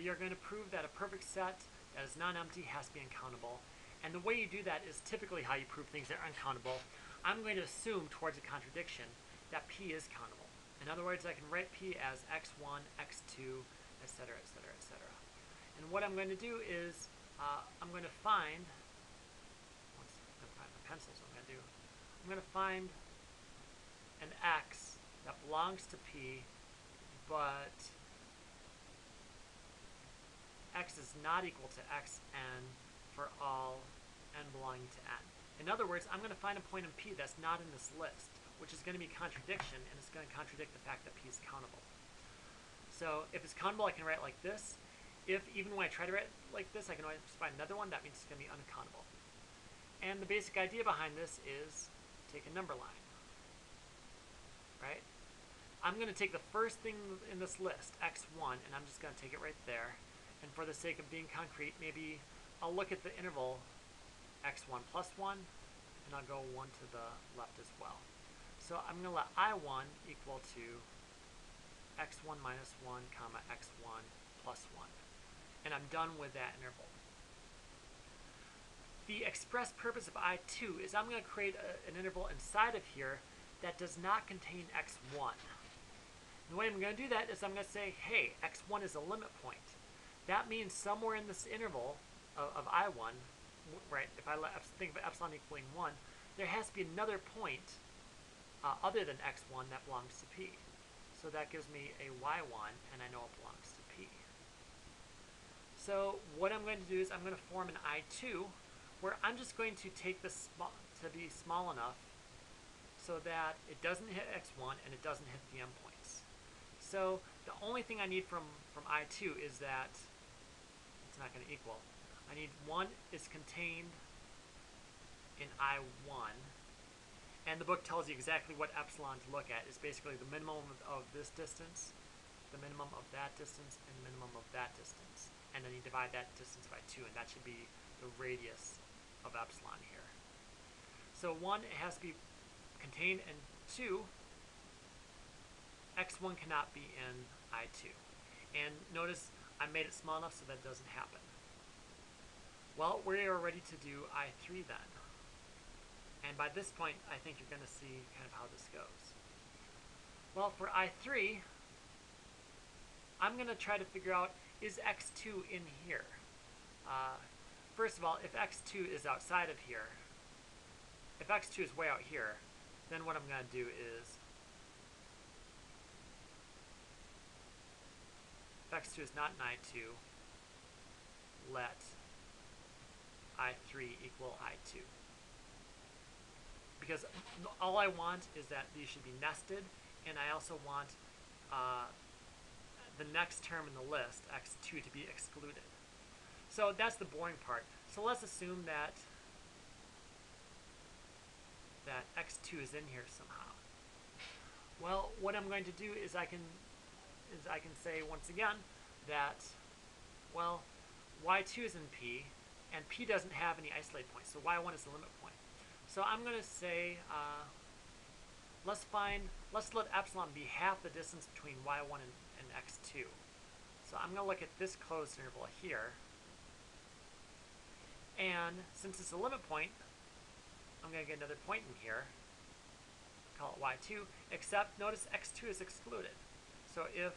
we are going to prove that a perfect set that is non-empty has to be uncountable. And the way you do that is typically how you prove things that are uncountable. I'm going to assume towards a contradiction that P is countable. In other words, I can write P as x1, x2, etc., etc., etc. And what I'm going to do is I'm going to find, I'm going to find my pencil, so I'm going to find an x that belongs to P, but x is not equal to xn for all n belonging to n. In other words, I'm going to find a point in P that's not in this list, which is going to be contradiction, and it's going to contradict the fact that P is countable. So if it's countable, I can write it like this. If even when I try to write it like this, I can always find another one, that means it's going to be uncountable. And the basic idea behind this is take a number line, right? I'm going to take the first thing in this list, x1, and I'm just going to take it right there. And for the sake of being concrete, maybe I'll look at the interval x1 plus 1, and I'll go 1 to the left as well. So I'm going to let I1 equal to x1 minus 1, comma x1 plus 1. And I'm done with that interval. The express purpose of I2 is I'm going to create an interval inside of here that does not contain x1. And the way I'm going to do that is I'm going to say, hey, x1 is a limit point. That means somewhere in this interval of I1, right, if I think of epsilon equaling 1, there has to be another point other than x1 that belongs to P. So that gives me a y1, and I know it belongs to P. So what I'm going to do is I'm going to form an I2 where I'm just going to take this to be small enough so that it doesn't hit x1 and it doesn't hit the endpoints. So the only thing I need from I2 is that it's not going to equal. I need 1 is contained in I1, and the book tells you exactly what epsilon to look at. It's basically the minimum of this distance, the minimum of that distance, and the minimum of that distance. And then you divide that distance by 2, and that should be the radius of epsilon here. So 1, it has to be contained in 2. x1 cannot be in I2. And notice I made it small enough so that it doesn't happen. Well, we are ready to do I3 then. And by this point, I think you're going to see kind of how this goes. Well, for I3, I'm going to try to figure out, is x2 in here? First of all, if x2 is outside of here, if x2 is way out here, then what I'm going to do is, if x2 is not in I2, let I3 equal I2. Because all I want is that these should be nested, and I also want the next term in the list, x2, to be excluded. So that's the boring part. So let's assume that x2 is in here somehow. Well, what I'm going to do is I can say once again that, well, y2 is in P, and P doesn't have any isolate points, so y1 is the limit point. So I'm going to say, let's let epsilon be half the distance between y1 and x2. So I'm going to look at this closed interval here, and since it's a limit point, I'm going to get another point in here, call it y2, except notice x2 is excluded. So if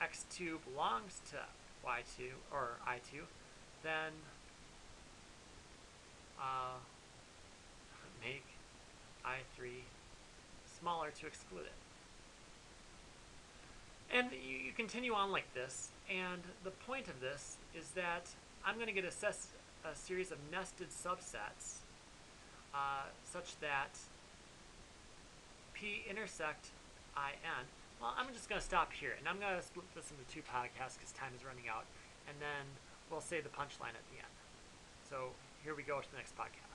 x2 belongs to y2 or I2, then make I3 smaller to exclude it. And you continue on like this, and the point of this is that I'm going to get a series of nested subsets such that P intersect IN. Well, I'm just going to stop here, and I'm going to split this into 2 podcasts because time is running out, and then we'll say the punchline at the end. So here we go to the next podcast.